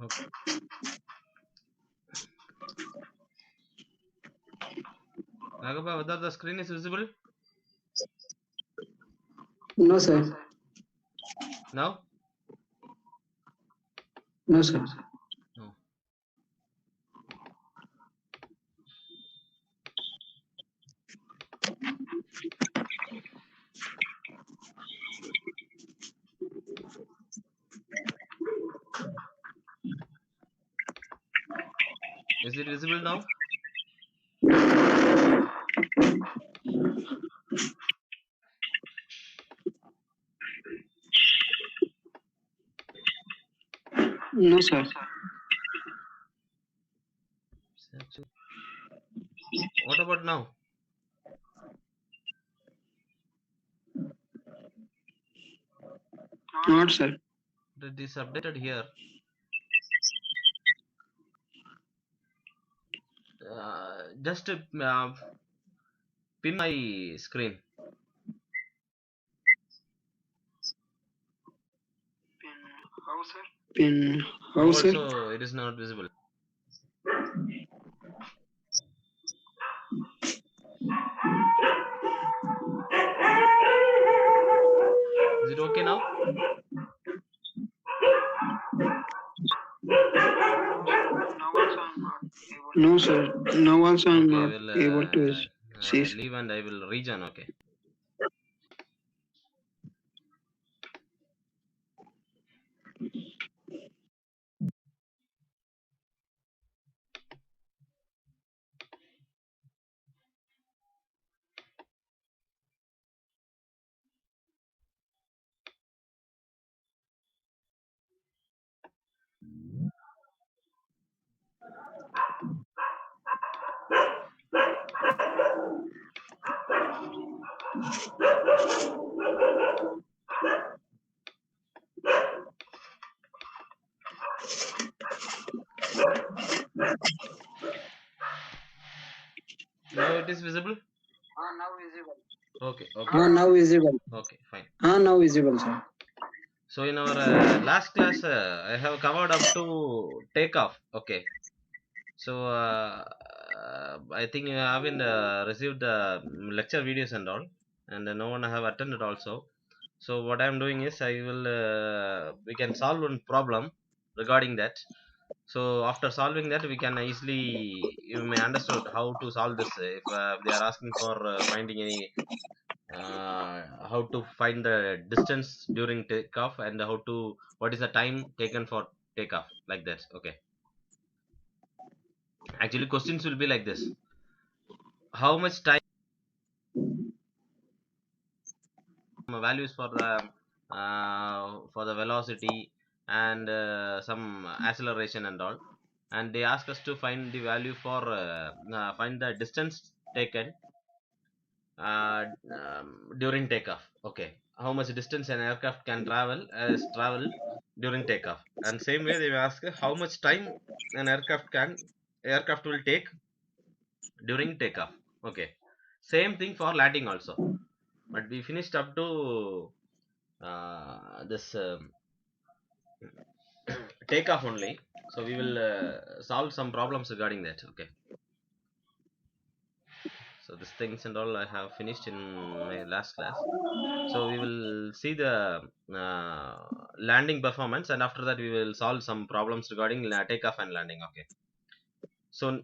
Okay. Raghav, whether the screen is visible? No, sir. Now? No, sir. No. Is it visible now? No, sir. What about now? Not, sir. It is updated here. Just pin my screen. How, sir? Pin. How, sir? Also, it is not visible. Is it okay now? No, sir. Now also I'm Okay, not I will able to see. leave and I will rejoin. Okay. Now it is visible. Now visible. Okay. Okay. Now visible. Okay. Fine. Now visible, sir. So in our last class, I have covered up to takeoff. Okay. So I think you haven't received lecture videos and all, and no one have attended also. So what I am doing is I will we can solve one problem regarding that. So after solving that, we can easily you may understood how to solve this. If they are asking for finding any how to find the distance during takeoff and how to what is the time taken for takeoff like that. Okay. Actually, questions will be like this: how much time values for the velocity and some acceleration and all, and they ask us to find the value for find the distance taken during takeoff. Okay, how much distance an aircraft can travel during takeoff, and same way they ask how much time an aircraft will take during takeoff. Okay, same thing for landing also, but we finished up to this takeoff only. So we will solve some problems regarding that. Okay, so these things and all I have finished in my last class. So we will see the uh, landing performance, and after that we will solve some problems regarding takeoff and landing. Okay, so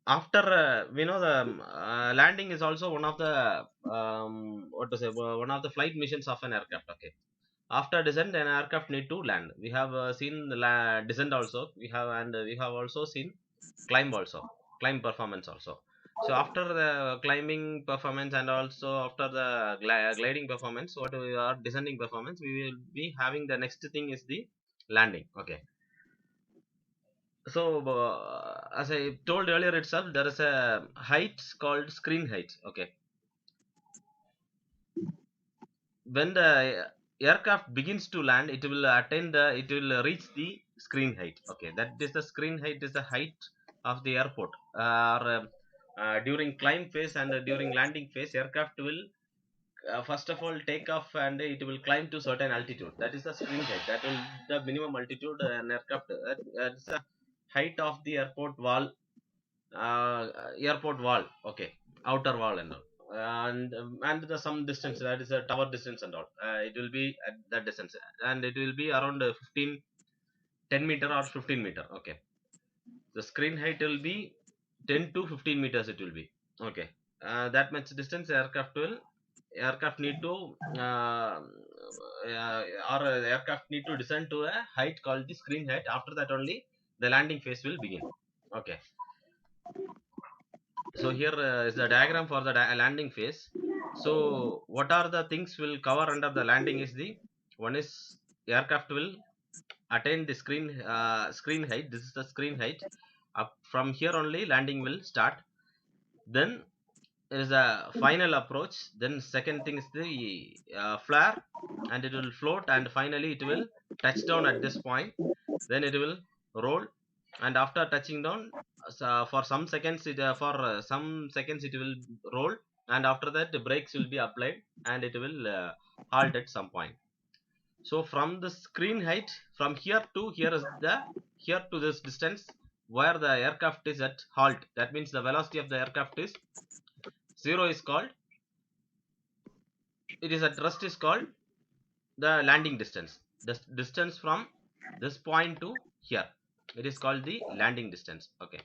after we know the landing is also one of the what to say one of the flight missions of an aircraft. Okay, after descent an aircraft need to land. We have seen the descent also, we have, and we have also seen climb performance also. So after the climbing performance and also after the gliding performance, what we are descending performance, we will be having the next thing is the landing. Okay, So as I told earlier itself, there is a height called screen height. Okay, when the aircraft begins to land, it will reach the screen height. Okay, that is the screen height is the height of the airport. During climb phase and during landing phase, aircraft will first of all take off and it will climb to certain altitude. That is the screen height. That will the minimum altitude an aircraft. That's the height of the airport wall. Okay, outer wall and all. And the some distance, that is a tower distance and all. It will be at that distance, and it will be around 10 meter or 15 meter. Okay, the screen height will be 10 to 15 meters. It will be okay. That much distance aircraft need to uh, or aircraft need to descend to a height called the screen height. After that only the landing phase will begin. Okay, so here is the diagram for the landing phase. So what are the things will cover under the landing is the one is aircraft will attain the screen height. This is the screen height. Up from here only landing will start. Then there is a final approach. Then second thing is the flare, and it will float, and finally it will touch down at this point. Then it will roll, and after touching down, for some seconds it will roll, and after that the brakes will be applied, and it will halt at some point. So from the screen height, from here to this distance where the aircraft is at halt, that means the velocity of the aircraft is zero, is called, it is at rest, is called the landing distance. The distance from this point to here, it is called the landing distance. Okay,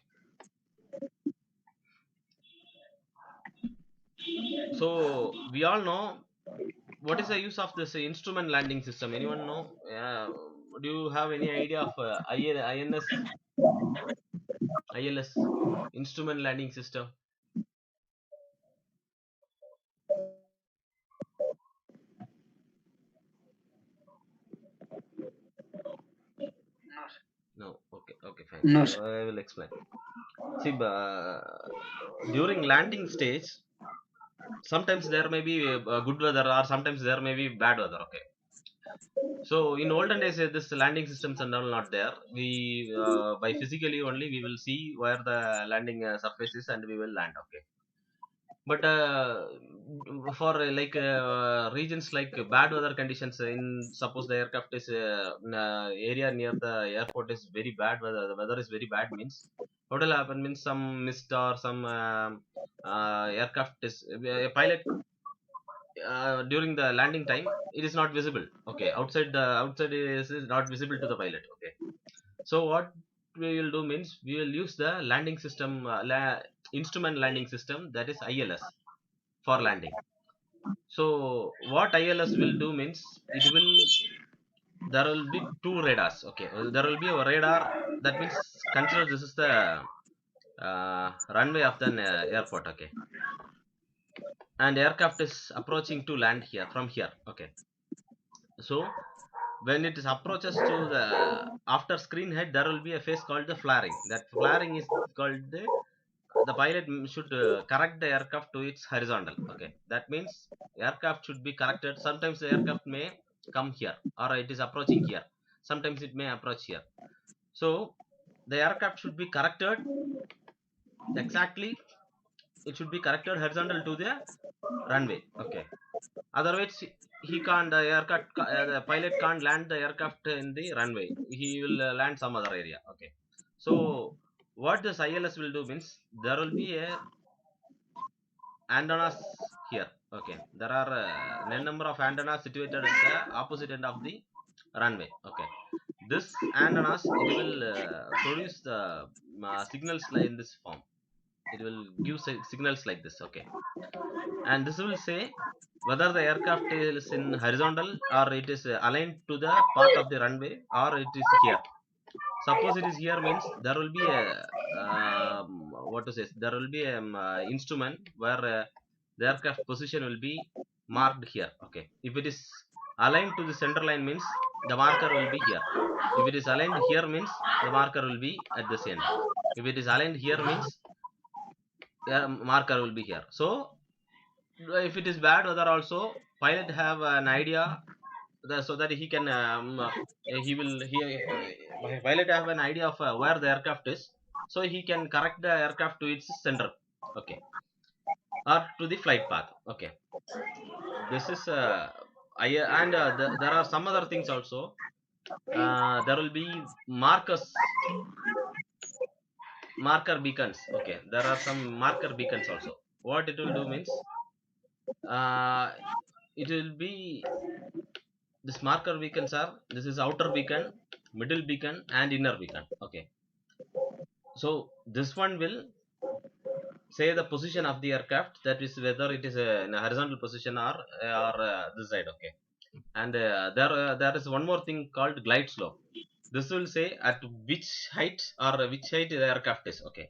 so we all know what is the use of this instrument landing system. Anyone know? Do you have any idea of ILS, instrument landing system? No, sir. No. Okay, okay, fine. No, sir. I will explain. See, during landing stage, sometimes there may be good weather, or sometimes there may be bad weather. Okay, so in olden days, this landing systems and all not there. We by physically only we will see where the landing surface is, and we will land. Okay, but for regions like bad weather conditions, in suppose the aircraft is area near the airport is very bad weather, the weather is very bad, means what will happen means some mist or some aircraft is a pilot during the landing time, it is not visible. Okay, outside is not visible to the pilot. Okay, so what we will do means we will use the landing system, instrument landing system, that is ILS, for landing. So what ILS will do means it will, there will be two radars. Okay, there will be a radar, that means consider this is the runway of the airport. Okay, and aircraft is approaching to land here from here. Okay, so when it is approaches to the after screen head, there will be a phase called the flaring. That flaring is called the pilot should correct the aircraft to its horizontal. Okay, that means aircraft should be corrected. Sometimes the aircraft may come here, or it is approaching here, sometimes it may approach here. So the aircraft should be corrected exactly, it should be corrected horizontal to the runway. Okay, otherwise he can't, the pilot can't land the aircraft in the runway, he will land some other area. Okay, so what this ILS will do means there will be a antennas here. Okay, there are n number of antennas situated at the opposite end of the runway. Okay, this antennas, it will produce the signals like in this form. It will give signals like this. Okay, and this will say whether the aircraft is in horizontal, or it is aligned to the path of the runway, or it is here. Suppose it is here means there will be a what to say, there will be a instrument where the aircraft position will be marked here. Okay, if it is aligned to the center line means the marker will be here. If it is aligned here means the marker will be at this end. If it is aligned here means marker will be here. So if it is bad weather also, pilot have an idea so that he can he will pilot have an idea of where the aircraft is, so he can correct the aircraft to its center, okay, or to the flight path, okay. This is and there are some other things also. There will be marker beacons, okay. There are some marker beacons also. What it will do means uh, it will be this marker beacons are, this is outer beacon, middle beacon and inner beacon, okay. So this one will say the position of the aircraft, that is whether it is in a horizontal position or this side, okay. And there is one more thing called glide slope. This will say at which height or which height the aircraft is, okay.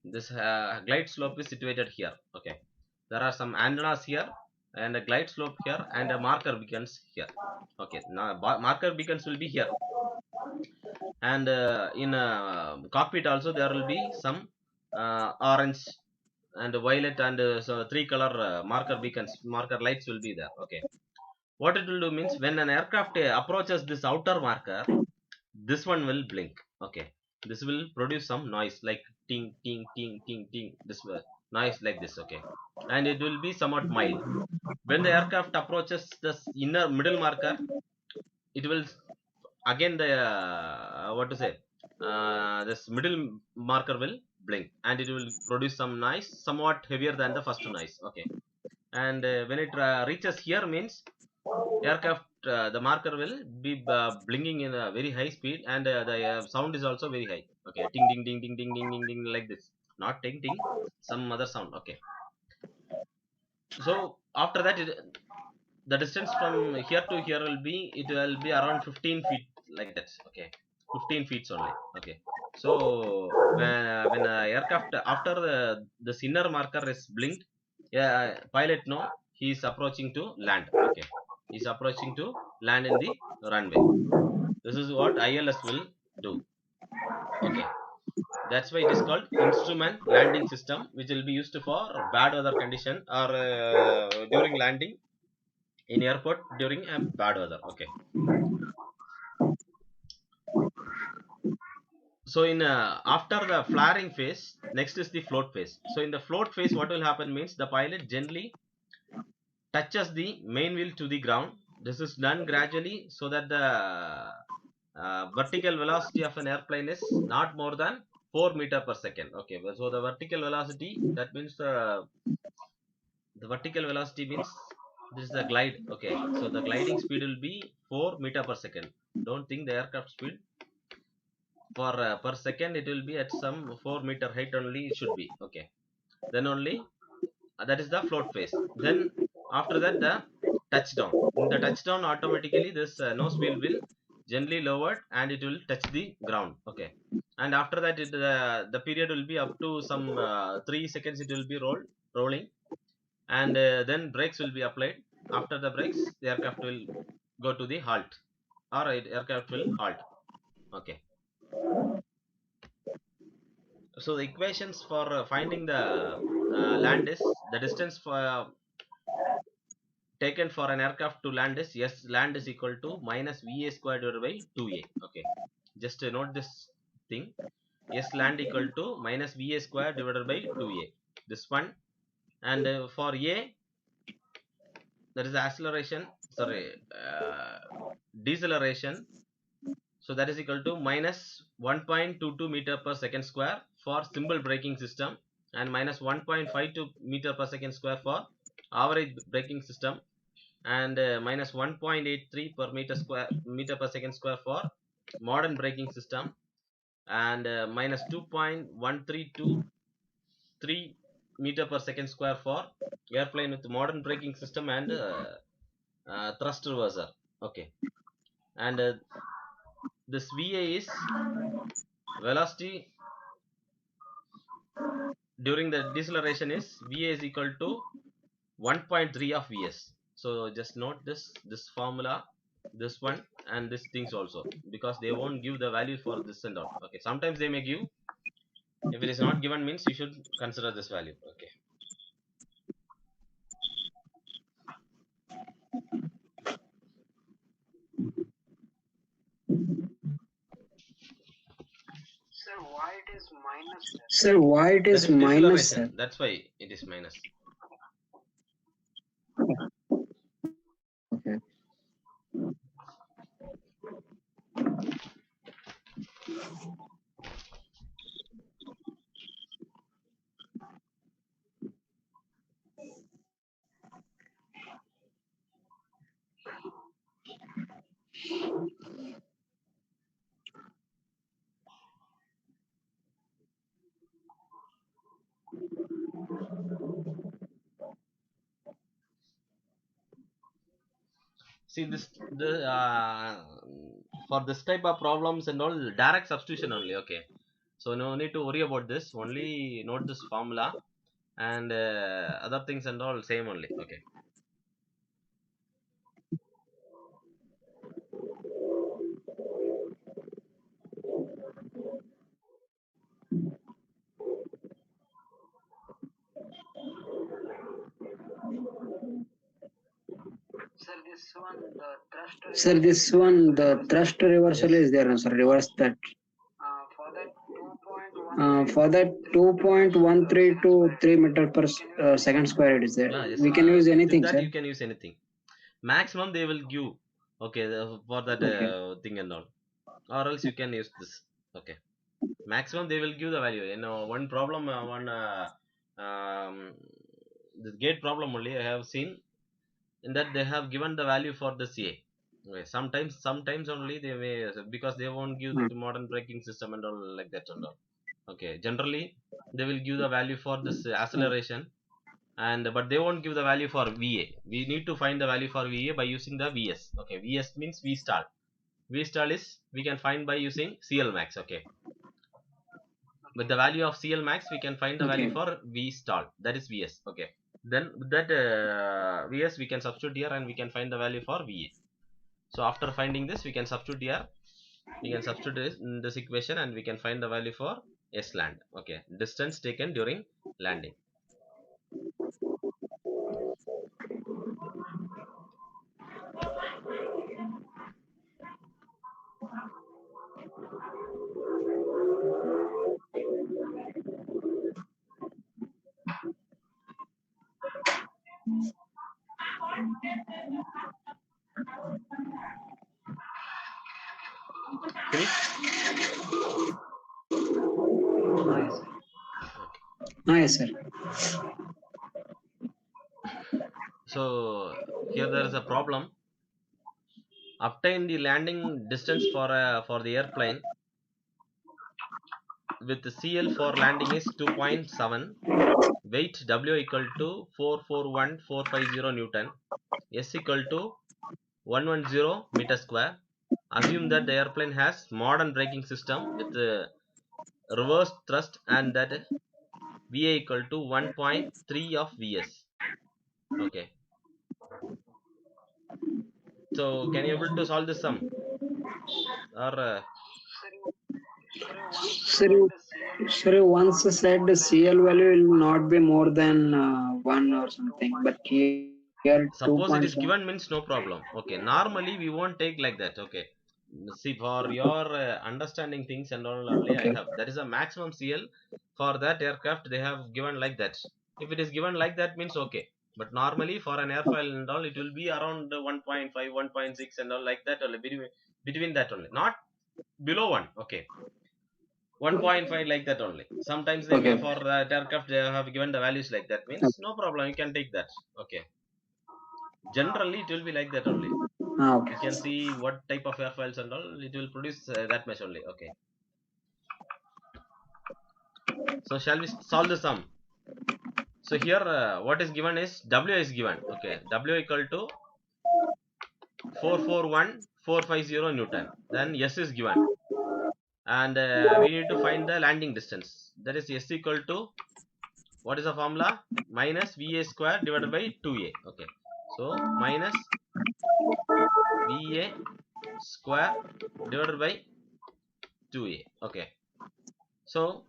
This glide slope is situated here, okay. There are some antennas here and a glide slope here and a marker beacons here, okay. Now marker beacons will be here, and in cockpit also there will be some orange and violet and so three color marker beacons, marker lights will be there, okay. What it will do means when an aircraft approaches this outer marker, this one will blink, okay. This will produce some noise like ting ting ting ting ting, this noise like this, okay. And it will be somewhat mild. When the aircraft approaches this inner middle marker, it will again the what to say, this middle marker will blink and it will produce some noise somewhat heavier than the first noise, okay. And when it reaches here means aircraft the marker will be blinking in a very high speed, and the sound is also very high, okay. Ting ding ding ding ding ding ding ding like this, not ting ting, some other sound, okay. So after that the distance from here to here will be, it will be around 15 feet like that, okay. 15 feet only, okay. So when aircraft after this inner marker is blinked, yeah, pilot know he is approaching to land, okay. He is approaching to land in the runway. This is what ILS will do, okay. That's why it is called instrument landing system, which will be used for bad weather condition or during landing in airport during a bad weather, okay. So in after the flaring phase, next is the float phase. So in the float phase, what will happen means the pilot gently touches the main wheel to the ground. This is done gradually so that the vertical velocity of an airplane is not more than 4 meter per second, okay. So the vertical velocity, that means the vertical velocity means this is the glide, okay. So the gliding speed will be 4 meter per second. Don't think the aircraft speed for per second, it will be at some 4 meter height only, it should be, okay. Then only that is the float phase. Then after that the touchdown. In the touchdown automatically this nose wheel will gently lowered and it will touch the ground, okay. And after that the period will be up to some 3 seconds, it will be rolling, and then brakes will be applied. After the brakes, the aircraft will go to the halt, or aircraft will halt, okay. So the equations for finding the land is, the distance for taken for an aircraft to land is, yes, land is equal to minus va square divided by 2a, okay. Just note this thing, yes, land equal to minus va square divided by 2a, this one. And for a, there is acceleration, sorry, deceleration. So that is equal to minus 1.22 meter per second square for simple braking system, and minus 1.52 meter per second square for average braking system, and minus 1.83 per meter per second square for modern braking system, and minus 2.1323 meter per second square for airplane with modern braking system and thrust reverser, okay. And this va is velocity during the deceleration is, va is equal to 1.3 of vs. So just note this formula, this one, and these things also, because they won't give the value for this and all. Okay, sometimes they may give. If it is not given means you should consider this value. Okay. Sir, why it That is is minus, sir? deceleration. That's why it is minus. Okay. See this, the for this type of problems and all, direct substitution only. Okay, so no need to worry about this. Only note this formula, and other things and all same only. Okay. Sir, this one, the thrust reversal Yes. is there, sir. Reverse that. For that 2.13 to 3 meter per second square, it is there. Yeah. Yes. We can use With anything, that sir. you can use anything. Maximum they will give. Okay, for that Okay. thing and all, or else you can use this. Okay. Maximum they will give the value. You know, one problem, one um, the gate problem only I have seen, in that they have given the value for the CA. Okay, sometimes only they may, because they won't give Hmm. the modern braking system and all like that and all. Okay, generally they will give the value for this acceleration, and but they won't give the value for VA. We need to find the value for VA by using the VS. Okay, VS means V stall. V stall is we can find by using CL max. Okay, with the value of CL max we can find the value Okay. for V stall, that is VS. Okay, then with that VS we can substitute here and we can find the value for VA. So after finding this we can substitute here, we can substitute this in this equation and we can find the value for S land. Okay, distance taken during landing. Finished? Yes, sir. So here there is a problem. Obtain the landing distance for the airplane with the CL for landing is 2.7, weight W equal to 441,450 Newton, S equal to 110 meter square. Assume that the airplane has modern braking system with reverse thrust and that VA equal to 1.3 of VS. Okay. So can you able to solve this sum? Or Sir, you once said the CL value will not be more than 1 or something, but here suppose it is 2.7. given means no problem. Okay, normally we won't take like that. Okay, see, for your understanding things and all only I Okay. have, that is a maximum CL for that aircraft they have given like that. If it is given like that means okay, but normally for an airfoil and all it will be around 1.5 1.6 and all like that only, between that only, not below 1. Okay, 1.5 like that only. Sometimes they may, Okay. for that aircraft they have given the values like that means no problem, you can take that. Okay, generally it will be like that only. Okay. You can see what type of airfoils and all it will produce, that much only. Okay, so shall we solve the sum? So here what is given is W is given. Okay, W equal to 441,450 Newton, then S is given, and we need to find the landing distance, that is S equal to, what is the formula, minus VA square divided by 2A. Okay, so minus VA square divided by 2a. Okay, so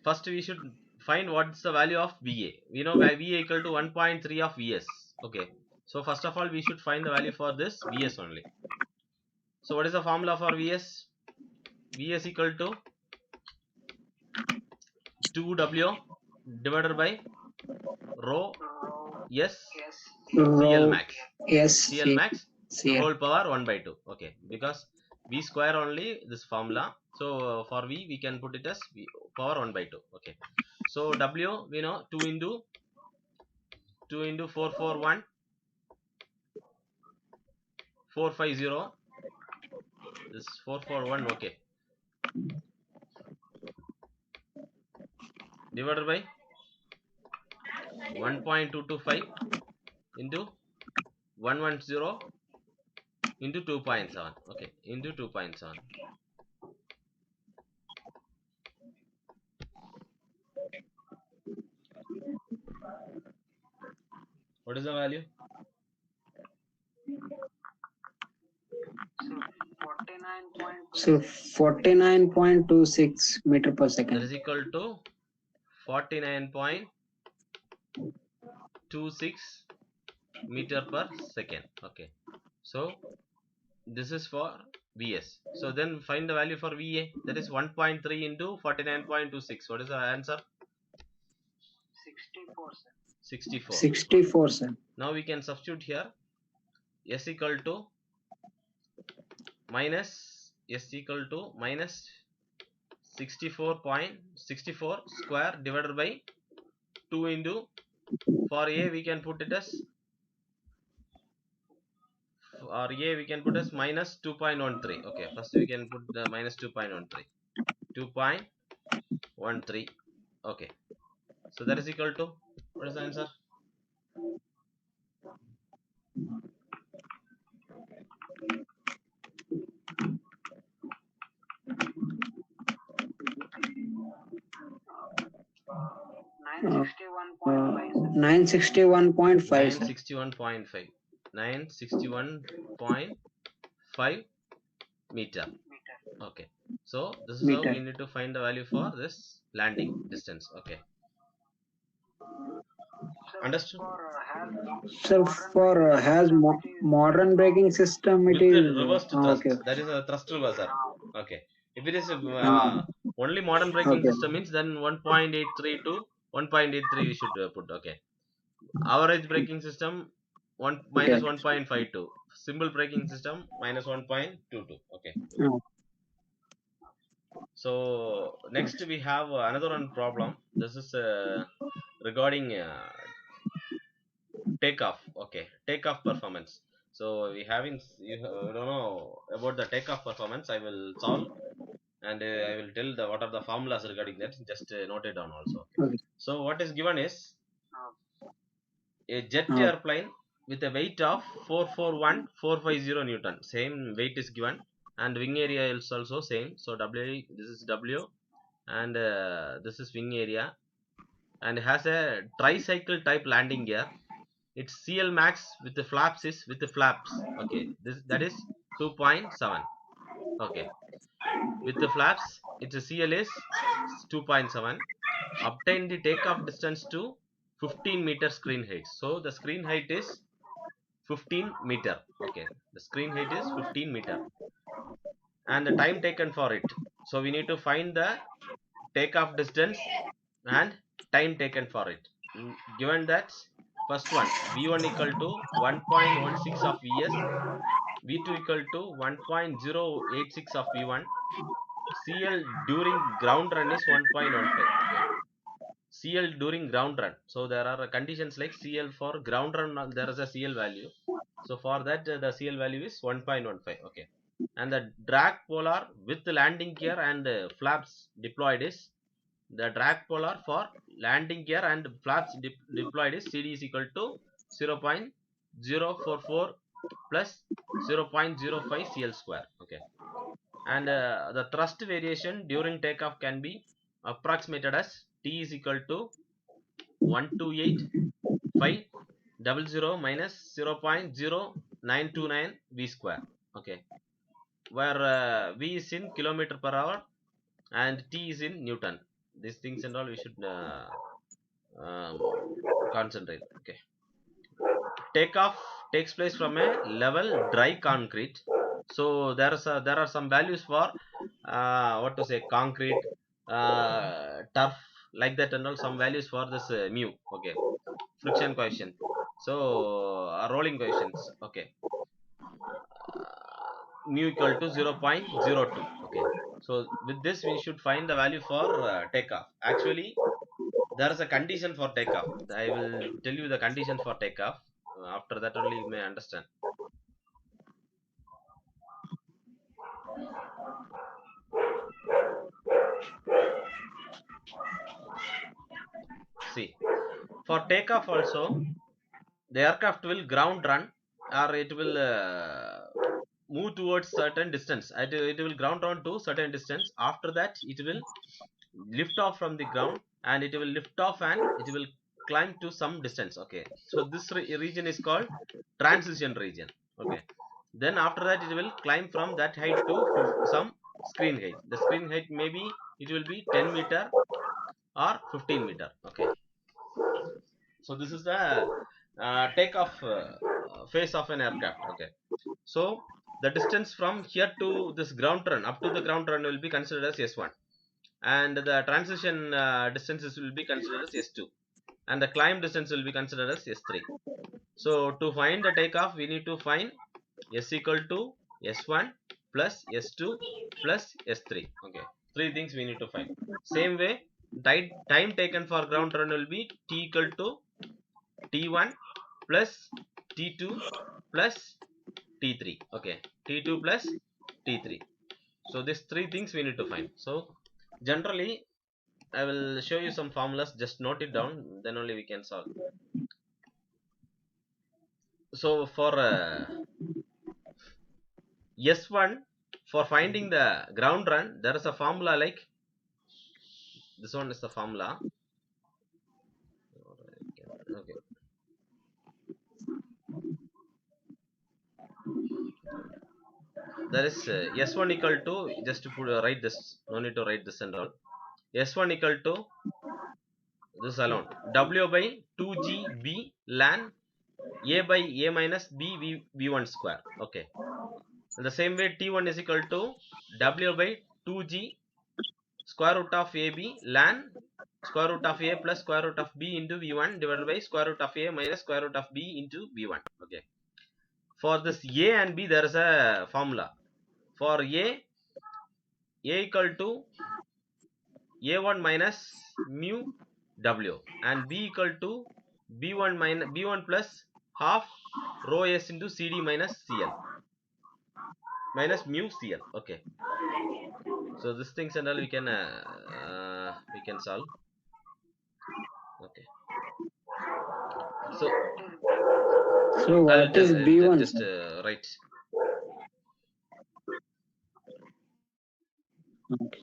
first we should find what's the value of va. We know Va equal to 1.3 of vs. Okay, so first of all we should find the value for this vs only. So what is the formula for vs? Vs equal to 2w divided by rho s cl Rho max. S CL max C L. whole power 1 by 2. Okay, because v square only this formula, so for v we can put it as v power 1 by 2. Okay, so w we know 2 into 441 450, this 441. Okay, divided by 1.225 into 110 into 2.7. Okay, into 2.7. What is the value? So 49.26 meter per That second. is equal to 49.26 meter per second. Okay, so this is for vs. So then find the value for va, that is 1.3 into 49.26. What is the answer? 64. 64, sir. Now we can substitute here s equal to minus 64.64 square divided by 2 into, for a we can put it as, for a we can put as minus 2.13. Okay, first we can put the minus 2.13. 2.13. Okay, so that is equal to, what is the answer? 961.5, sir. 961.5. 961.5 meter. Okay, so this is how Meter. we need to find the value for this landing distance. Okay, understood? So for has modern braking system, it With the is reversed thrust, okay. that is a thrust reverser. Okay, if it is Uh, only modern braking okay. system means then 1.83 to 1.83 we should put. Okay, average braking system 1 minus Okay. 1.52, simple braking system minus 1.22. Okay, Uh, so next we have another one problem. This is regarding takeoff. Okay, takeoff performance. So we having, you don't know about the takeoff performance, I will solve, and I will tell the what are the formulas regarding that. Just note it down also. Okay, okay. so what is given is a jet Uh, airplane with a weight of 441,450 newton. Same weight is given, and wing area is also same. So w, this is w, and this is wing area, and has a tricycle type landing gear. Its CL max with the flaps is with the flaps. Okay, this, that is 2.7. Okay, with the flaps its CL is 2.7. Obtain the takeoff distance to 15 meter screen height. So the screen height is 15 meter. Okay, the screen height is 15 meter, and the time taken for it. So we need to find the takeoff distance and time taken for it. Given that, first one v1 equal to 1.16 of vs, v2 equal to 1.086 of v1, cl during ground run is 1.15. Okay, cl during ground run, so there are conditions like cl for ground run, there is a cl value, so for that the cl value is 1.15. Okay, and the drag polar with the landing gear and flaps deployed is, the drag polar for landing gear and flaps deployed is cd is equal to 0.044 plus 0.05 cl square. Okay, and the thrust variation during takeoff can be approximated as t is equal to 1285 00 minus 0.0929 v square. Okay, where v is in kilometer per hour and t is in Newton. These things and all we should um, concentrate. Okay, takeoff takes place from a level dry concrete. So there are some values for what to say, concrete, turf, like that and all, some values for this mu. Okay, friction coefficient, so rolling coefficients. Okay, mu equal to 0.02. Okay, so with this we should find the value for takeoff. Actually there is a condition for takeoff. I will tell you the condition for takeoff. After that only you may understand. See, for takeoff also, the aircraft will ground run, or it will move towards certain distance. It will ground run to certain distance. After that, it will lift off from the ground, and it will lift off and it will climb to some distance. Okay, so this region is called transition region. Okay, then after that it will climb from that height to some screen height. The screen height maybe it will be 10 meter or 15 meter. Okay, so this is the takeoff phase of an aircraft. Okay, so the distance from here to this ground run, up to the ground run, will be considered as S1, and the transition distances will be considered as S2, and the climb distance will be considered as S3. So to find the takeoff we need to find S equal to S1 plus S2 plus S3. Okay, three things we need to find. Same way, time taken for ground run will be T equal to T1 plus T2 plus T3. Okay, T2 plus T3. So these three things we need to find. So generally I will show you some formulas, just note it down, then only we can solve. So for S1, for finding the ground run, there is a formula like this. One is the formula. Okay, there is S1 equal to, just to put write this, no need to write this and all. S1 equal to this alone, W by 2GB ln A by A minus B V1 square. Okay, in the same way T1 is equal to W by 2G square root of AB ln square root of A plus square root of B into V1 divided by square root of A minus square root of B into V1. Okay, for this A and B there is a formula. For A equal to A1 minus mu W, and B equal to B1 minus B1 plus half rho S into CD minus CL minus mu CL. Okay, so these things and all we can solve. Okay, so So I will what tell, is B1, just sir? write. Okay.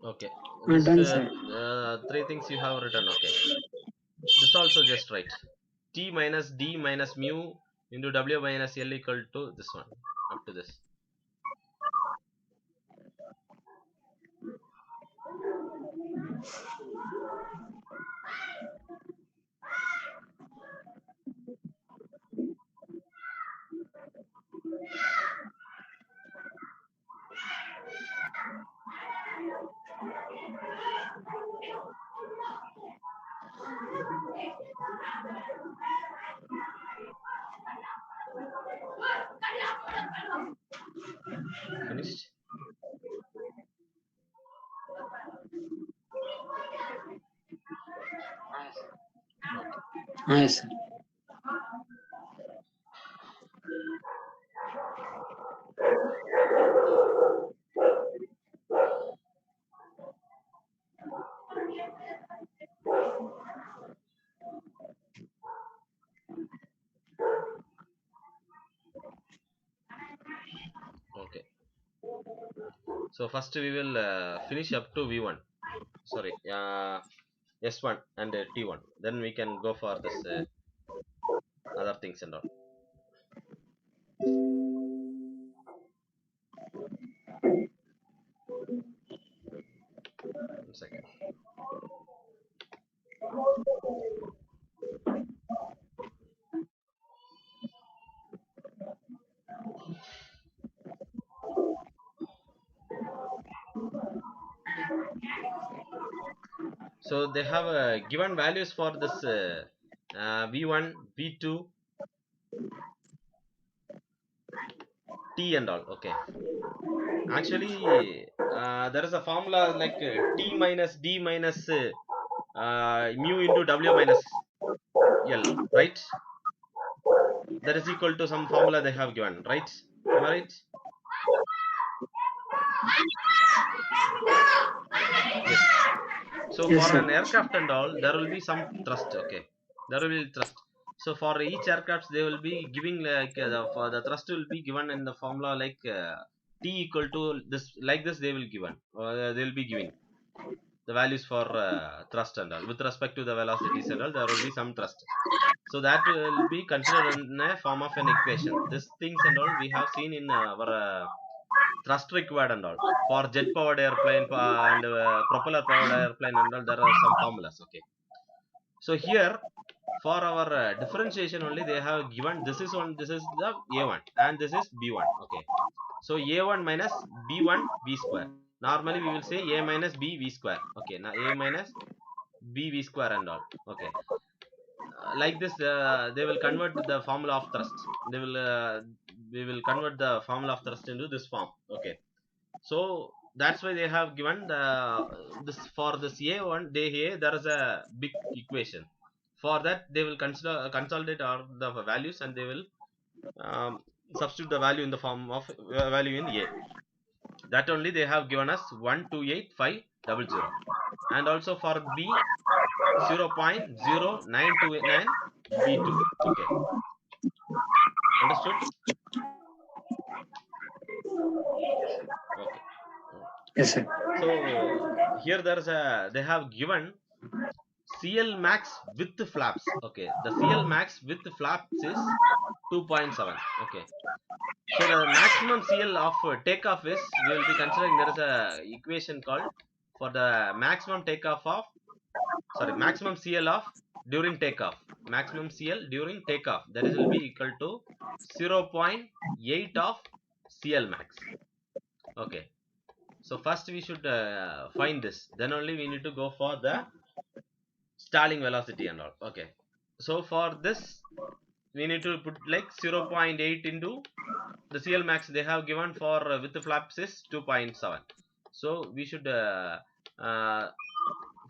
Okay, this Done, sir. three things you have written. Okay, this also just write. T minus D minus mu into W minus L equal to this one, up to this. Yes, sir. Okay. So first we will finish up to V1. Sorry, S1 and T1. Then we can go for this other things and all. 1 second. So they have given values for this V1, V2, T and all. Okay. Actually, there is a formula like T minus D minus mu into W minus L, right? That is equal to some formula they have given, right? Am I right? Yes. So Yes, for sir. an aircraft and all, there will be some thrust. Okay, there will be thrust. So for each aircraft, they will be giving like for the thrust will be given in the formula like T equal to this, like this they will given, they will be giving the values for thrust and all with respect to the velocities and all. There will be some thrust. So that will be considered in a form of an equation. These things and all we have seen in our thrust required and all for jet powered airplane and propeller powered airplane and all. There are some formulas. Okay. So here for our differentiation only they have given this is one, this is the a1 and this is b1. Okay. So a1 minus b1 v square. Normally we will say a minus b v square. Okay. Now a minus b v square and all. Okay. Like this they will convert the formula of thrust. They will we will convert the formula of thrust into this form. Okay. So that's why they have given the this for this a1 they here there is a big equation. For that they will consider consolidate all the values and they will um, substitute the value in the form of value in a. That only they have given us 128,500 and also for b 0.0929 b2. Okay, understood. Okay. Yes, sir. So here there's a they have given CL max with flaps. Okay, the CL max with flaps is 2.7. Okay, so the maximum CL of takeoff is we will be considering there is a equation called for the maximum takeoff of sorry maximum CL of during takeoff. Maximum CL during takeoff that is will be equal to 0.8 of CL max. Okay, so first we should find this. Then only we need to go for the stalling velocity and all. Okay, so for this we need to put like 0.8 into the CL max they have given for with the flaps is 2.7. So we should uh,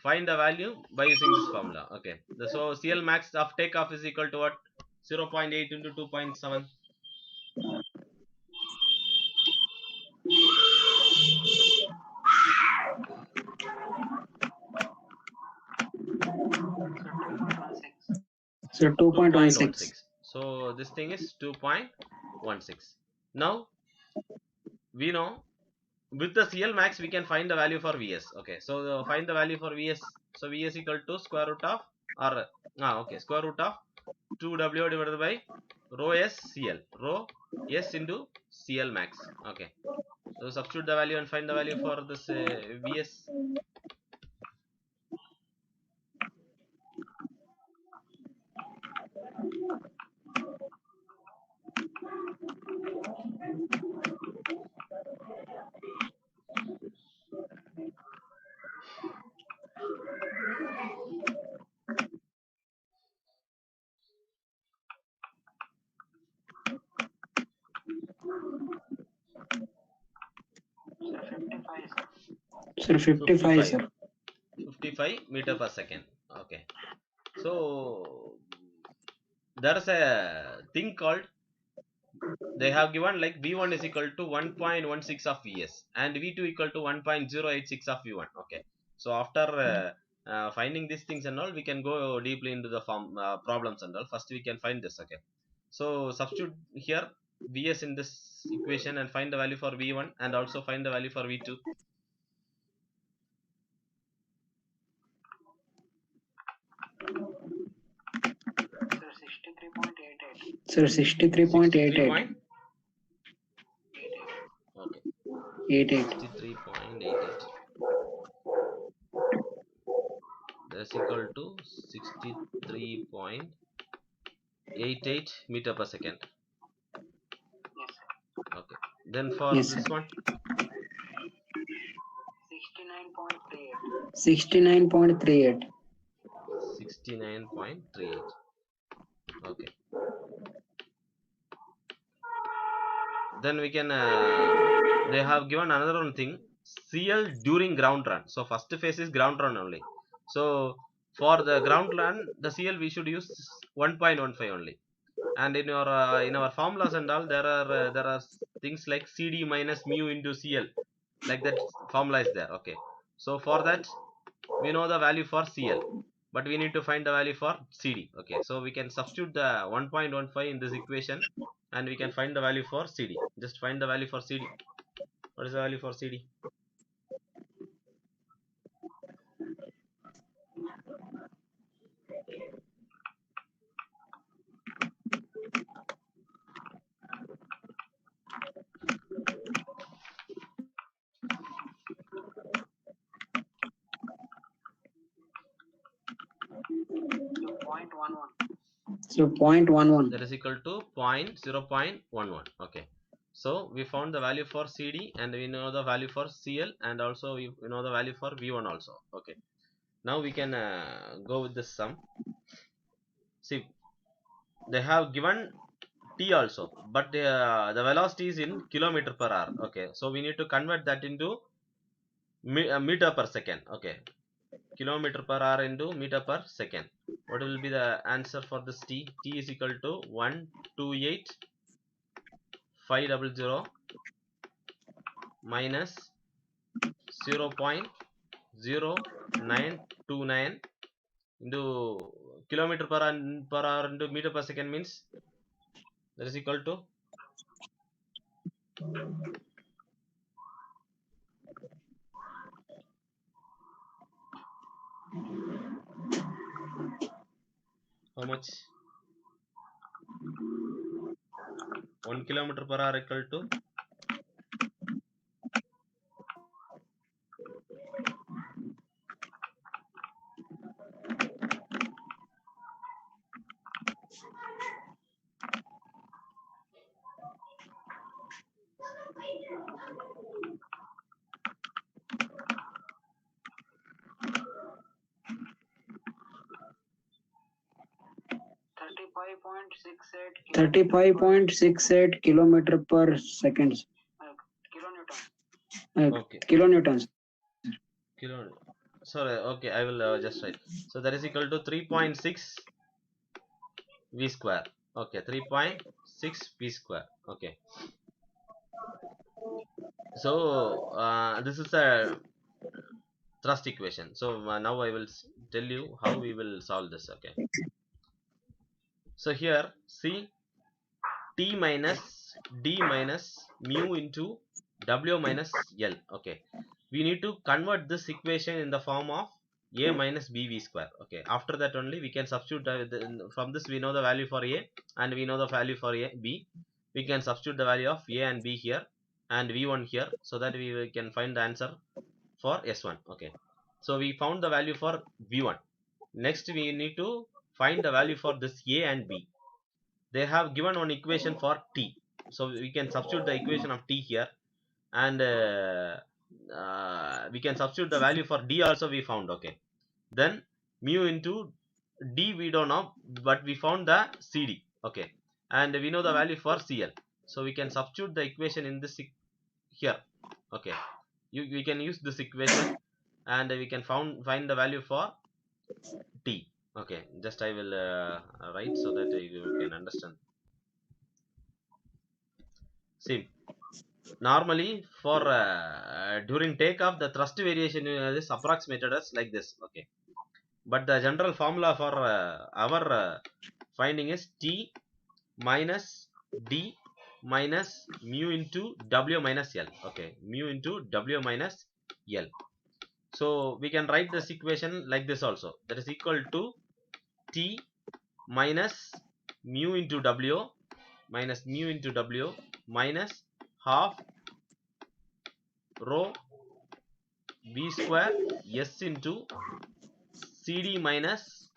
find the value by using this formula. Okay, so CL max of takeoff is equal to what? 0.8 into 2.7. So 2.16. 2.16. So this thing is 2.16. Now we know with the CL max we can find the value for Vs. Okay, so find the value for Vs. So Vs equal to square root of or okay, square root of 2W divided by rho s CL, rho s into CL max. Okay, so substitute the value and find the value for this Vs. Sir, 55, 55 sir. 55 meter per second. Okay, so there is a thing called, they have given like V1 is equal to 1.16 of Vs and V2 equal to 1.086 of V1. Okay, so after finding these things and all, we can go deeply into the form problems and all. First we can find this. Okay, so substitute here Vs in this equation and find the value for V1 and also find the value for V2. Sir, 63.88. Okay, 88. 63.88. That's equal to 63.88 meter per second. Okay, then for Yes, this sir. one, 69.38. 69.38. Okay, then we can they have given another one thing, CL during ground run. So first phase is ground run only. So for the ground run, the CL we should use 1.15 only. And in our formulas and all, there are things like CD minus mu into CL, like that formula is there. Okay, so for that we know the value for CL, but we need to find the value for CD. Okay, so we can substitute the 1.15 in this equation and we can find the value for CD. Just find the value for CD. What is the value for CD? So 0.11. That is equal to 0.11. Okay, so we found the value for CD and we know the value for CL and also we know the value for V1 also. Okay, now we can go with this sum. See, they have given T also, but the velocity is in kilometer per hour. Okay, so we need to convert that into meter per second. Okay, kilometer per hour into meter per second. What will be the answer for this T? T is equal to 128,500 minus 0.0929 into kilometer per hour into meter per second means that is equal to how much? 1 kilometer per hour equal to 35.68 kilometer per second. okay Kilonewtons. kilo. Sorry, okay, I will just write. So that is equal to 3.6 v square. Okay, 3.6 v square. Okay, so this is a thrust equation. So now I will tell you how we will solve this. Okay, so here see T minus D minus mu into W minus L. Okay, we need to convert this equation in the form of A minus BV square. Okay, after that only we can substitute from this we know the value for A and we know the value for B. We can substitute the value of A and B here and V1 here, so that we can find the answer for S1. Okay, so we found the value for V1. Next we need to find the value for this A and B. They have given one equation for T, so we can substitute the equation of T here and we can substitute the value for D also we found. Okay, then mu into D we don't know, but we found the CD. Okay, and we know the value for CL, so we can substitute the equation in this here. Okay, we can use this equation and we can find the value for T. Okay, just I will write so that you can understand. See, normally for during takeoff, the thrust variation is approximated as like this. Okay, but the general formula for our finding is T minus D minus mu into W minus L. Okay, mu into W minus L. So we can write this equation like this also. That is equal to T minus mu into W minus mu into W minus half rho V square S into CD minus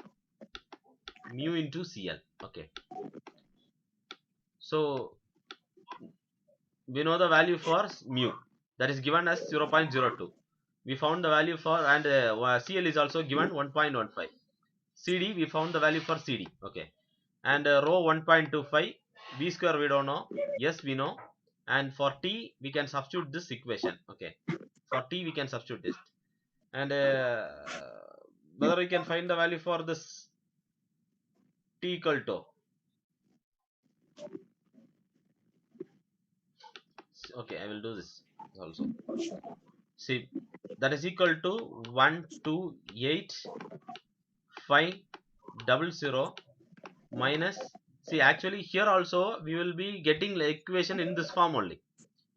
mu into CL. Okay. So we know the value for mu, that is given as 0.02. We found the value for, and CL is also given 1.15. CD we found the value for CD. Okay, and rho 1.25, V square we don't know, yes we know, and for T we can substitute this equation. Okay, for T we can substitute this, and whether we can find the value for this T equal to, okay, I will do this also. See, that is equal to 128,500 minus, see actually here also we will be getting the equation in this form only,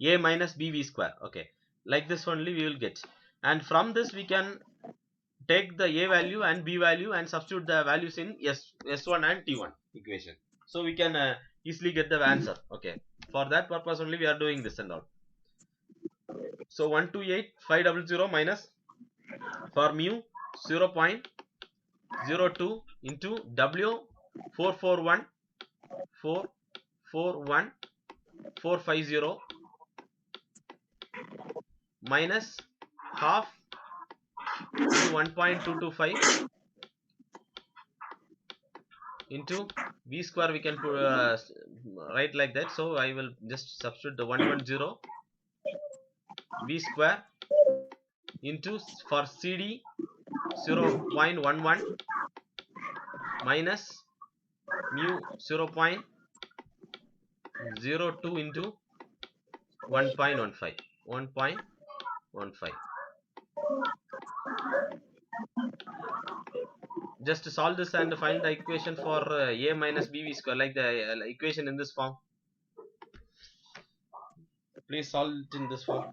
a minus bv square. Okay, like this only we will get, and from this we can take the a value and b value and substitute the values in s1 and t1 equation, so we can easily get the answer. Okay, for that purpose only we are doing this and all. So 128,500 minus, for mu 0.02 into w 441 441 450 minus half into 1.225 into v square, we can put write like that. So I will just substitute the 110 v square into, for CD 0.11 minus mu 0.02 into 1.15 1.15. Just solve this and find the equation for a minus bv square, like the equation in this form. Please solve it in this form.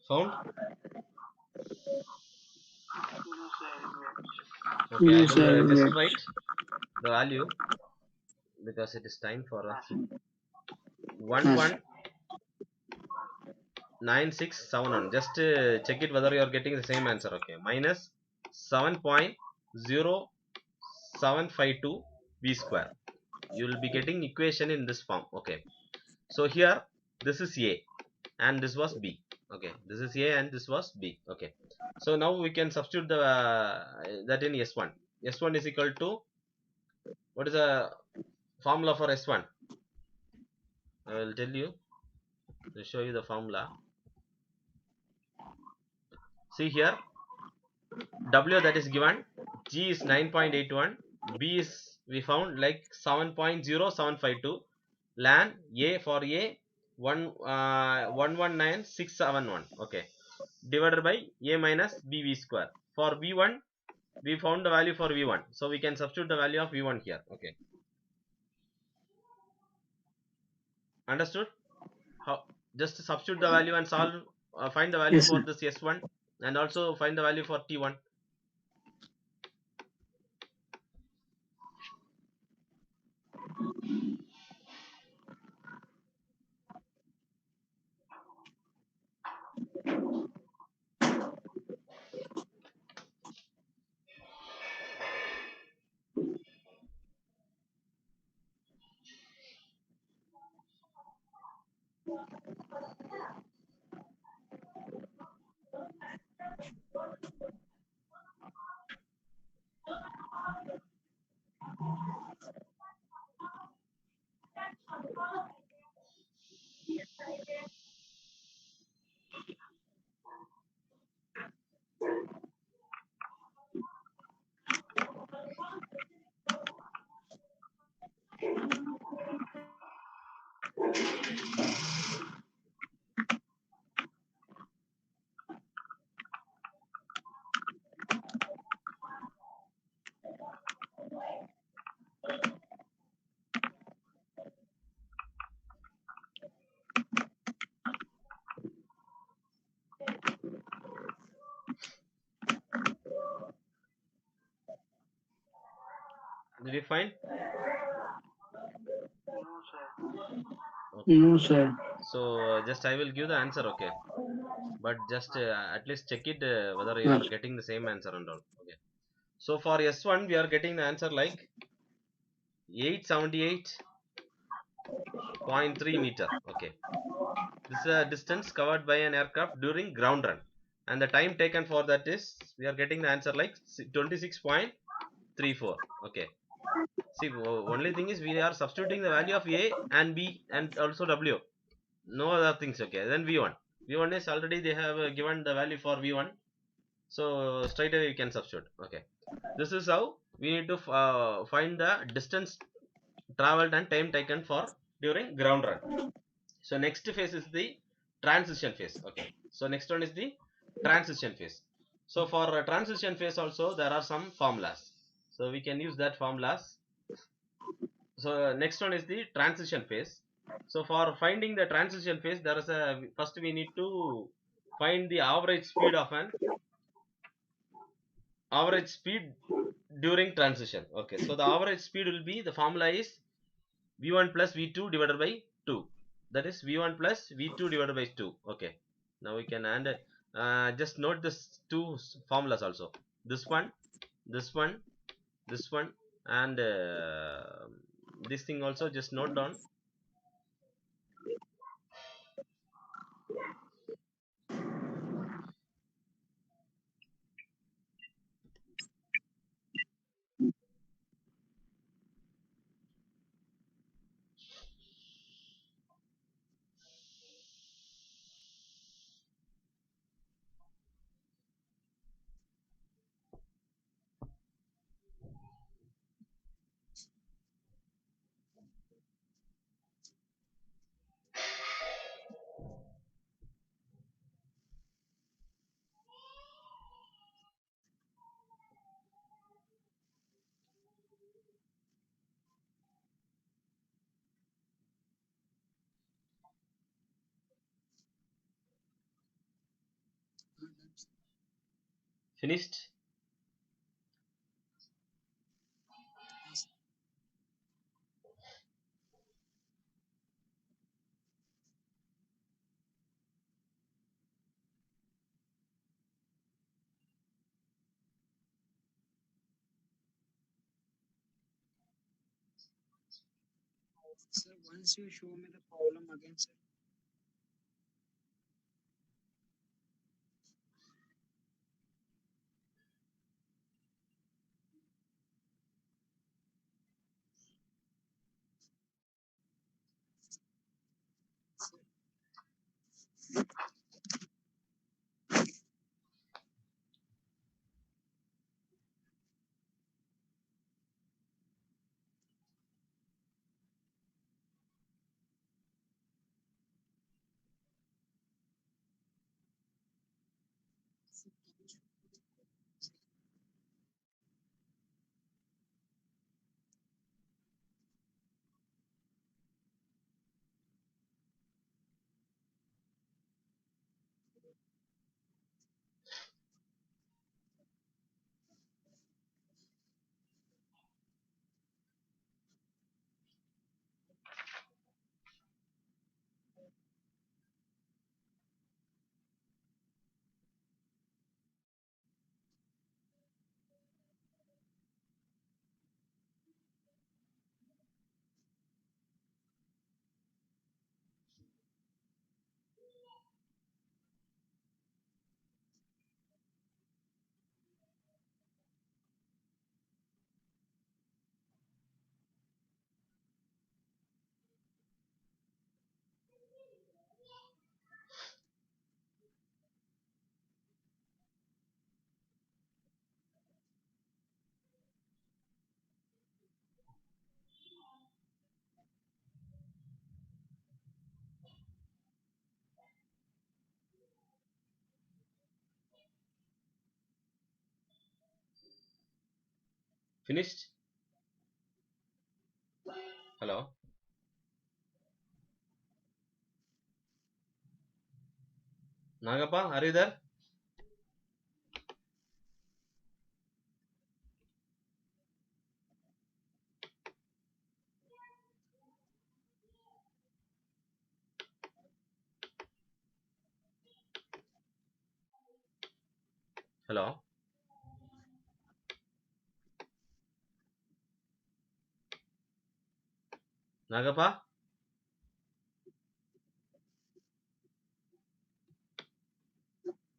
Found? Okay, I No, will sir. just Yet. write the value because it is time for us. Yes. 119671. Just check it whether you are getting the same answer. Okay, minus 7.0752 v square. You will be getting equation in this form. Okay, so here this is a and this was b. Okay, this is a and this was b. Okay, so now we can substitute the that in s1. S1 is equal to What is the formula for S1? I will tell you. To show you the formula. See here, W that is given, G is 9.81, B is we found like 7.0752, LAN A for A 119671. Okay, divided by A minus BV square. For V1, we found the value for V1, so we can substitute the value of V1 here. Okay, understood? How? Just substitute the value and solve. Find the value Yes, for sir. this S1 and also find the value for T1. Did you find? Okay. No, sir. So just I will give the answer. Okay, but just at least check it whether you Yes. are getting the same answer and all. Okay. So for S1 we are getting the answer like 878.3 meter. Okay. This is a distance covered by an aircraft during ground run, and the time taken for that is we are getting the answer like 26.34. Okay. See, only thing is we are substituting the value of A and B and also W. No other things. Okay. Then V1. V1 is already they have given the value for V1, so straight away you can substitute. Okay. This is how we need to find the distance traveled and time taken for during ground run. So next phase is the transition phase. Okay, so next one is the transition phase. So for transition phase also there are some formulas, so we can use that formulas. So next one is the transition phase. So for finding the transition phase, there is a first we need to find the average speed of an average speed during transition. Okay, so the average speed will be, the formula is v1 plus v2 divided by 2, that is v1 plus v2 divided by 2. Okay, now we can add just note this two formulas also, this one, this one, this one, and this thing also just note down. Finished? Sir, once you show me the problem again, sir. Finished? Hello? Nagappa, are you there? Hello? Nagappa,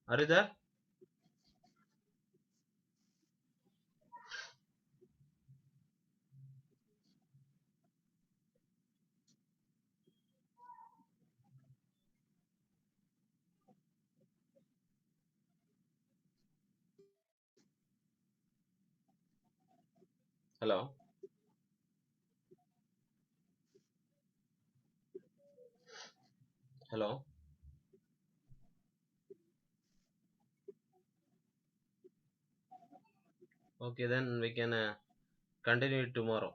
are you there? Hello? Hello? Okay, then we can continue it tomorrow.